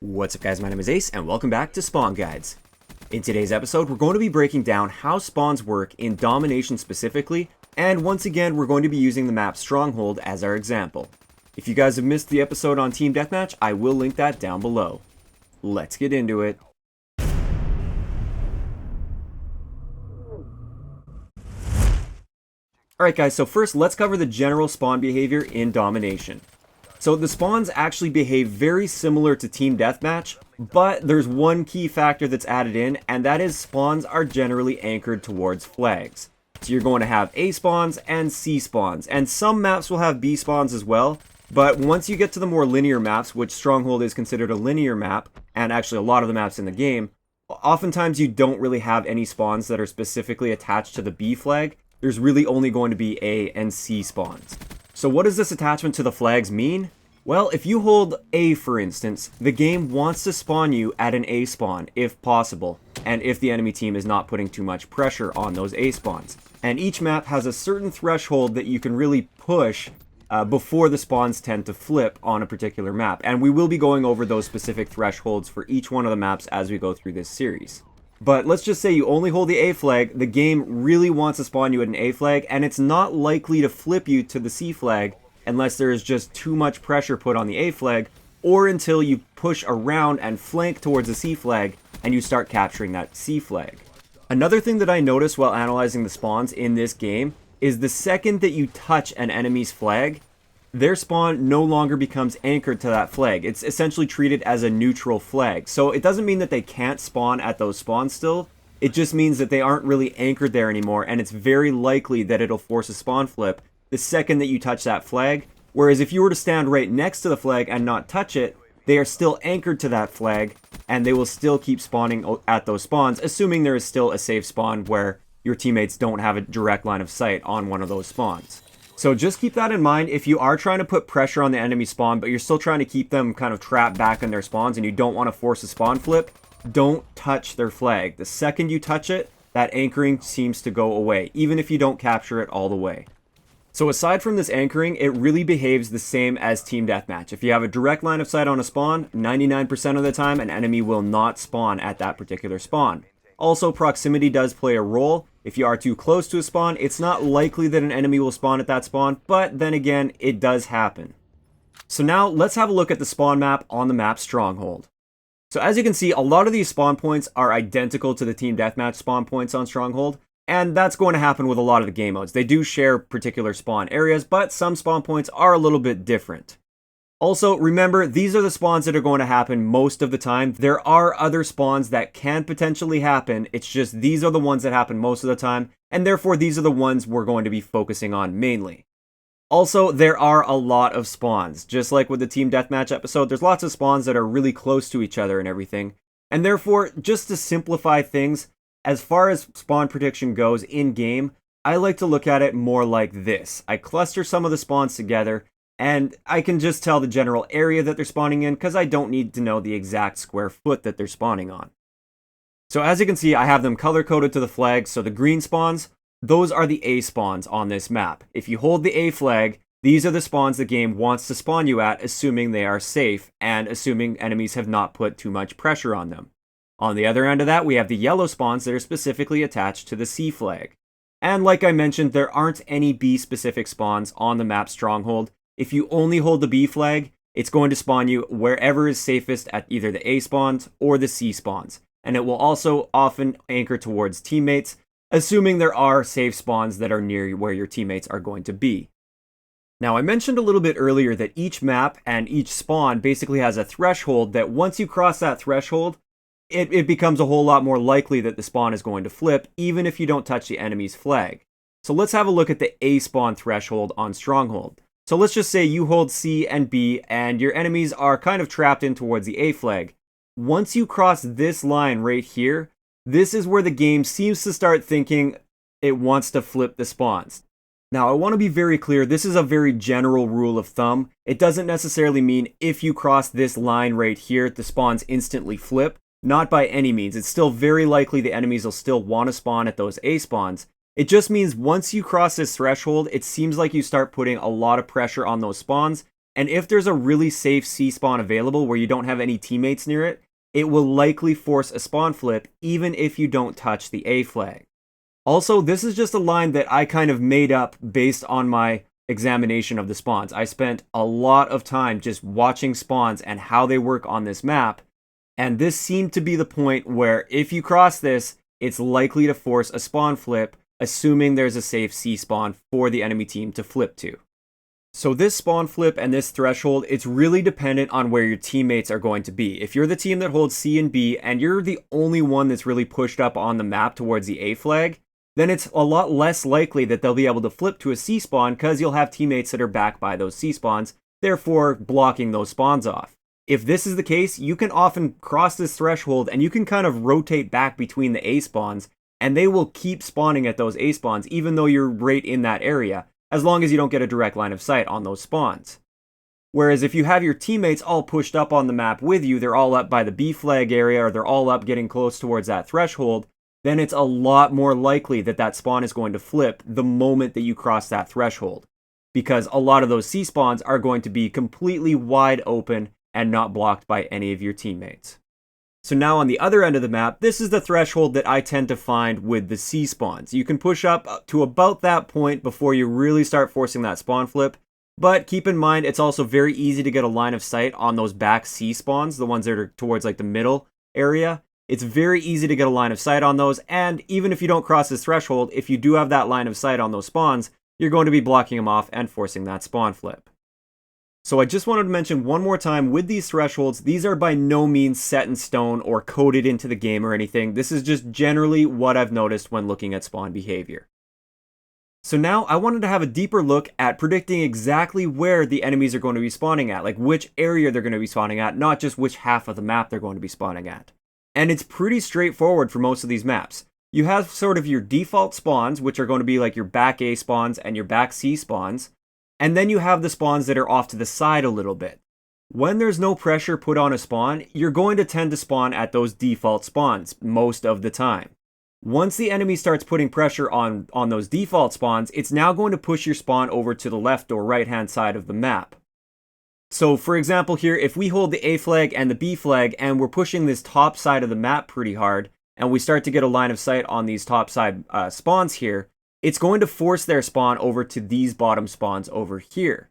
What's up guys, my name is Ace and welcome back to Spawn Guides. In today's episode, we're going to be breaking down how spawns work in Domination specifically, and once again, we're going to be using the map Stronghold as our example. If you guys have missed the episode on Team Deathmatch, I will link that down below. Let's get into it. Alright guys, so first let's cover the general spawn behavior in Domination. So the spawns actually behave very similar to Team Deathmatch, but there's one key factor that's added in, and that is spawns are generally anchored towards flags. So you're going to have A spawns and C spawns, and some maps will have B spawns as well, but once you get to the more linear maps, which Stronghold is considered a linear map, and actually a lot of the maps in the game, oftentimes you don't really have any spawns that are specifically attached to the B flag. There's really only going to be A and C spawns. So what does this attachment to the flags mean? Well, if you hold A for instance, the game wants to spawn you at an A spawn if possible, and if the enemy team is not putting too much pressure on those A spawns. And each map has a certain threshold that you can really push before the spawns tend to flip on a particular map. And we will be going over those specific thresholds for each one of the maps as we go through this series. But let's just say you only hold the A flag, the game really wants to spawn you at an A flag, and it's not likely to flip you to the C flag unless there is just too much pressure put on the A flag, or until you push around and flank towards the C flag and you start capturing that C flag. Another thing that I noticed while analyzing the spawns in this game is the second that you touch an enemy's flag, their spawn no longer becomes anchored to that flag. It's essentially treated as a neutral flag. So it doesn't mean that they can't spawn at those spawns still. It just means that they aren't really anchored there anymore, and it's very likely that it'll force a spawn flip the second that you touch that flag. Whereas if you were to stand right next to the flag and not touch it, they are still anchored to that flag, and they will still keep spawning at those spawns, assuming there is still a safe spawn where your teammates don't have a direct line of sight on one of those spawns. So just keep that in mind if you are trying to put pressure on the enemy spawn, but you're still trying to keep them kind of trapped back in their spawns and you don't want to force a spawn flip, don't touch their flag. The second you touch it, that anchoring seems to go away, even if you don't capture it all the way. So aside from this anchoring, it really behaves the same as Team Deathmatch. If you have a direct line of sight on a spawn, 99% of the time an enemy will not spawn at that particular spawn. Also, proximity does play a role. If you are too close to a spawn, it's not likely that an enemy will spawn at that spawn, but then again, it does happen. So now, let's have a look at the spawn map on the map Stronghold. So as you can see, a lot of these spawn points are identical to the Team Deathmatch spawn points on Stronghold, and that's going to happen with a lot of the game modes. They do share particular spawn areas, but some spawn points are a little bit different. Also, remember, these are the spawns that are going to happen most of the time. There are other spawns that can potentially happen. It's just these are the ones that happen most of the time, and therefore these are the ones we're going to be focusing on mainly. Also, there are a lot of spawns. Just like with the Team Deathmatch episode, there's lots of spawns that are really close to each other and everything. And therefore, just to simplify things, as far as spawn prediction goes in-game, I like to look at it more like this. I cluster some of the spawns together, and I can just tell the general area that they're spawning in because I don't need to know the exact square foot that they're spawning on. So as you can see, I have them color-coded to the flag. So the green spawns, those are the A spawns on this map. If you hold the A flag, these are the spawns the game wants to spawn you at, assuming they are safe and assuming enemies have not put too much pressure on them. On the other end of that, we have the yellow spawns that are specifically attached to the C flag. And like I mentioned, there aren't any B-specific spawns on the map Stronghold. If you only hold the B flag, it's going to spawn you wherever is safest at either the A spawns or the C spawns. And it will also often anchor towards teammates, assuming there are safe spawns that are near where your teammates are going to be. Now, I mentioned a little bit earlier that each map and each spawn basically has a threshold that once you cross that threshold, it becomes a whole lot more likely that the spawn is going to flip, even if you don't touch the enemy's flag. So let's have a look at the A spawn threshold on Stronghold. So let's just say you hold C and B and your enemies are kind of trapped in towards the A flag. Once you cross this line right here, this is where the game seems to start thinking it wants to flip the spawns. Now, I want to be very clear, this is a very general rule of thumb. It doesn't necessarily mean if you cross this line right here, the spawns instantly flip. Not by any means. It's still very likely the enemies will still want to spawn at those A spawns. It just means once you cross this threshold, it seems like you start putting a lot of pressure on those spawns, And if there's a really safe C spawn available where you don't have any teammates near it, it will likely force a spawn flip even if you don't touch the A flag. Also, this is just a line that I kind of made up based on my examination of the spawns. I spent a lot of time just watching spawns and how they work on this map, and this seemed to be the point where if you cross this, it's likely to force a spawn flip, assuming there's a safe C spawn for the enemy team to flip to. So this spawn flip and this threshold, it's really dependent on where your teammates are going to be. If you're the team that holds C and B, and you're the only one that's really pushed up on the map towards the A flag, then it's a lot less likely that they'll be able to flip to a C spawn because you'll have teammates that are back by those C spawns, therefore blocking those spawns off. If this is the case, you can often cross this threshold and you can kind of rotate back between the A spawns, and they will keep spawning at those A spawns even though you're right in that area, as long as you don't get a direct line of sight on those spawns. Whereas if you have your teammates all pushed up on the map with you, they're all up by the B flag area, or they're all up getting close towards that threshold, then it's a lot more likely that that spawn is going to flip the moment that you cross that threshold. Because a lot of those C spawns are going to be completely wide open and not blocked by any of your teammates. So now on the other end of the map, this is the threshold that I tend to find with the C spawns. You can push up to about that point before you really start forcing that spawn flip, but keep in mind it's also very easy to get a line of sight on those back C spawns, the ones that are towards like the middle area. It's very easy to get a line of sight on those, and even if you don't cross this threshold, if you do have that line of sight on those spawns, you're going to be blocking them off and forcing that spawn flip. So I just wanted to mention one more time, with these thresholds, these are by no means set in stone or coded into the game or anything. This is just generally what I've noticed when looking at spawn behavior. So now I wanted to have a deeper look at predicting exactly where the enemies are going to be spawning at, like which area they're going to be spawning at, not just which half of the map they're going to be spawning at. And it's pretty straightforward for most of these maps. You have sort of your default spawns, which are going to be like your back A spawns and your back C spawns. And then you have the spawns that are off to the side a little bit. When there's no pressure put on a spawn, you're going to tend to spawn at those default spawns most of the time. Once the enemy starts putting pressure on those default spawns, it's now going to push your spawn over to the left or right hand side of the map. So for example here, if we hold the A flag and the B flag and we're pushing this top side of the map pretty hard, and we start to get a line of sight on these top side spawns here, it's going to force their spawn over to these bottom spawns over here.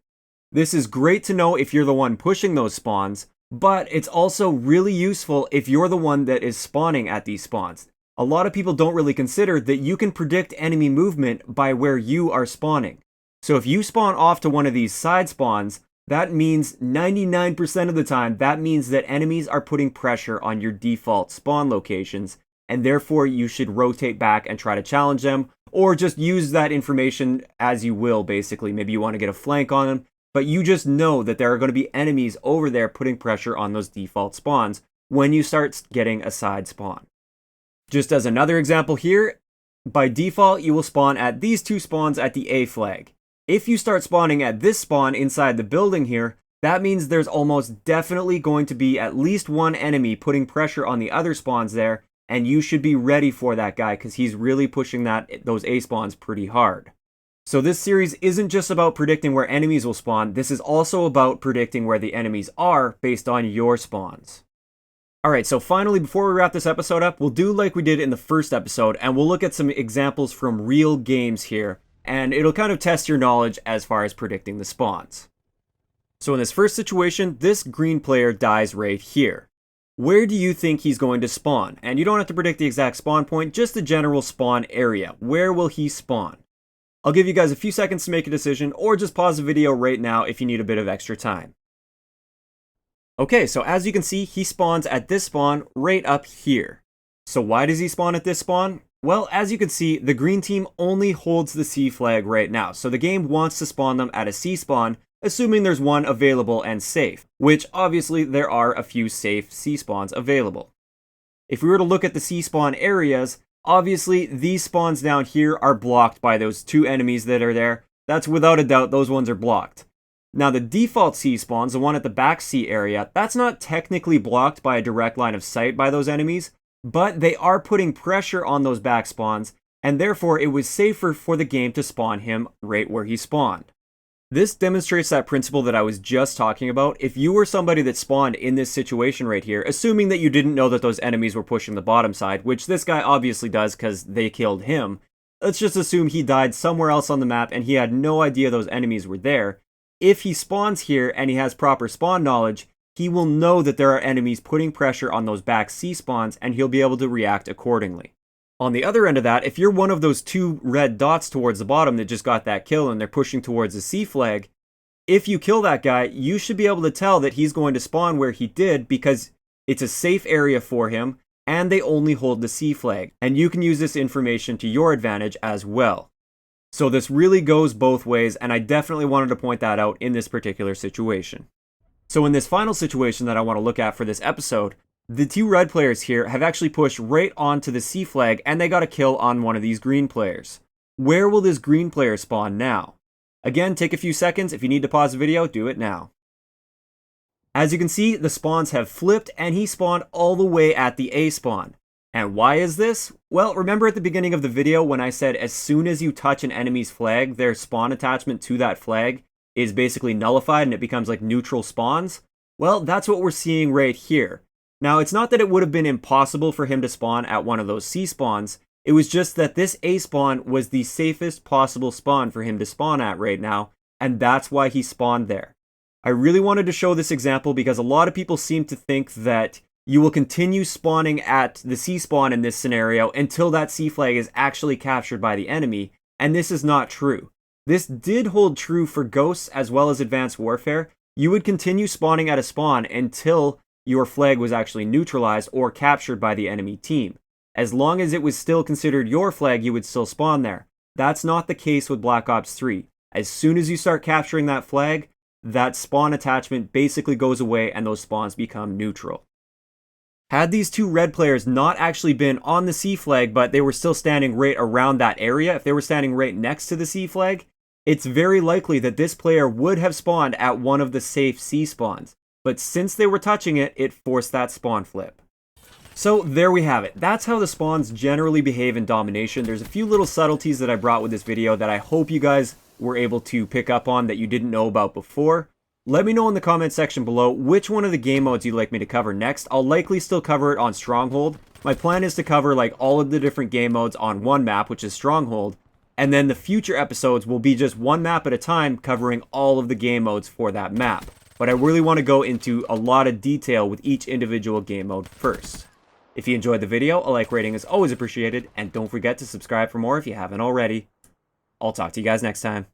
This is great to know if you're the one pushing those spawns, but it's also really useful if you're the one that is spawning at these spawns. A lot of people don't really consider that you can predict enemy movement by where you are spawning. So if you spawn off to one of these side spawns, that means 99% of the time, that means that enemies are putting pressure on your default spawn locations, and therefore you should rotate back and try to challenge them, or just use that information as you will, basically. Maybe you want to get a flank on them, but you just know that there are going to be enemies over there putting pressure on those default spawns when you start getting a side spawn. Just as another example here, by default you will spawn at these two spawns at the A flag. If you start spawning at this spawn inside the building here, that means there's almost definitely going to be at least one enemy putting pressure on the other spawns there, and you should be ready for that guy because he's really pushing those A spawns pretty hard. So this series isn't just about predicting where enemies will spawn, this is also about predicting where the enemies are based on your spawns. Alright, so finally, before we wrap this episode up, we'll do like we did in the first episode, and we'll look at some examples from real games here, and it'll kind of test your knowledge as far as predicting the spawns. So in this first situation, this green player dies right here. Where do you think he's going to spawn? And you don't have to predict the exact spawn point, just the general spawn area. Where will he spawn? I'll give you guys a few seconds to make a decision, or just pause the video right now if you need a bit of extra time. Okay, so as you can see, he spawns at this spawn right up here. So why does he spawn at this spawn? Well, as you can see, the green team only holds the C flag right now, so the game wants to spawn them at a C spawn, assuming there's one available and safe, which obviously there are a few safe C spawns available. If we were to look at the C spawn areas, obviously these spawns down here are blocked by those two enemies that are there. That's without a doubt, those ones are blocked. Now the default C spawns, the one at the back C area, that's not technically blocked by a direct line of sight by those enemies, but they are putting pressure on those back spawns, and therefore it was safer for the game to spawn him right where he spawned. This demonstrates that principle that I was just talking about. If you were somebody that spawned in this situation right here, assuming that you didn't know that those enemies were pushing the bottom side, which this guy obviously does because they killed him, let's just assume he died somewhere else on the map and he had no idea those enemies were there. If he spawns here and he has proper spawn knowledge, he will know that there are enemies putting pressure on those back C spawns and he'll be able to react accordingly. On the other end of that, if you're one of those two red dots towards the bottom that just got that kill and they're pushing towards the C flag, if you kill that guy, you should be able to tell that he's going to spawn where he did because it's a safe area for him and they only hold the C flag. And you can use this information to your advantage as well. So this really goes both ways, and I definitely wanted to point that out in this particular situation. So in this final situation that I want to look at for this episode, the two red players here have actually pushed right onto the C flag and they got a kill on one of these green players. Where will this green player spawn now? Again, take a few seconds. If you need to pause the video, do it now. As you can see, the spawns have flipped and he spawned all the way at the A spawn. And why is this? Well, remember at the beginning of the video when I said as soon as you touch an enemy's flag, their spawn attachment to that flag is basically nullified and it becomes like neutral spawns? Well, that's what we're seeing right here. Now, it's not that it would have been impossible for him to spawn at one of those C spawns. It was just that this A spawn was the safest possible spawn for him to spawn at right now, and that's why he spawned there. I really wanted to show this example because a lot of people seem to think that you will continue spawning at the C spawn in this scenario until that C flag is actually captured by the enemy, and this is not true. This did hold true for Ghosts as well as Advanced Warfare. You would continue spawning at a spawn until your flag was actually neutralized or captured by the enemy team. As long as it was still considered your flag, you would still spawn there. That's not the case with Black Ops 3. As soon as you start capturing that flag, that spawn attachment basically goes away and those spawns become neutral. Had these two red players not actually been on the C flag, but they were still standing right around that area, if they were standing right next to the C flag, it's very likely that this player would have spawned at one of the safe C spawns. But since they were touching it, it forced that spawn flip. So there we have it. That's how the spawns generally behave in Domination. There's a few little subtleties that I brought with this video that I hope you guys were able to pick up on that you didn't know about before. Let me know in the comment section below which one of the game modes you'd like me to cover next. I'll likely still cover it on Stronghold. My plan is to cover like all of the different game modes on one map, which is Stronghold. And then the future episodes will be just one map at a time covering all of the game modes for that map. But I really want to go into a lot of detail with each individual game mode first. If you enjoyed the video, a like rating is always appreciated, and don't forget to subscribe for more if you haven't already. I'll talk to you guys next time.